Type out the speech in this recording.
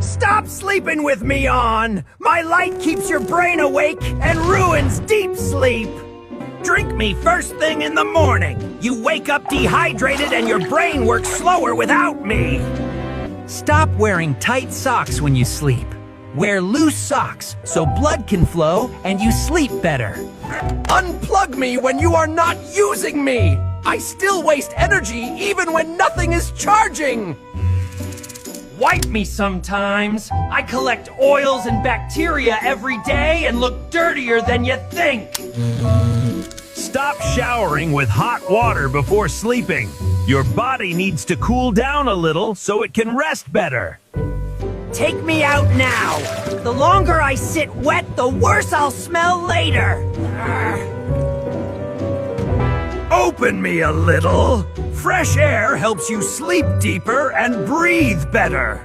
Stop sleeping with me on! My light keeps your brain awake and ruins deep sleep! Drink me first thing in the morning! You wake up dehydrated and your brain works slower without me! Stop wearing tight socks when you sleep. Wear loose socks so blood can flow and you sleep better. Unplug me when you are not using me! I still waste energy even when nothing is charging! Wipe me sometimes. I collect oils and bacteria every day and look dirtier than you think. Stop showering with hot water before sleeping. Your body needs to cool down a little so it can rest better. Take me out now. The longer I sit wet, the worse I'll smell later. Open me a little. Fresh air helps you sleep deeper and breathe better.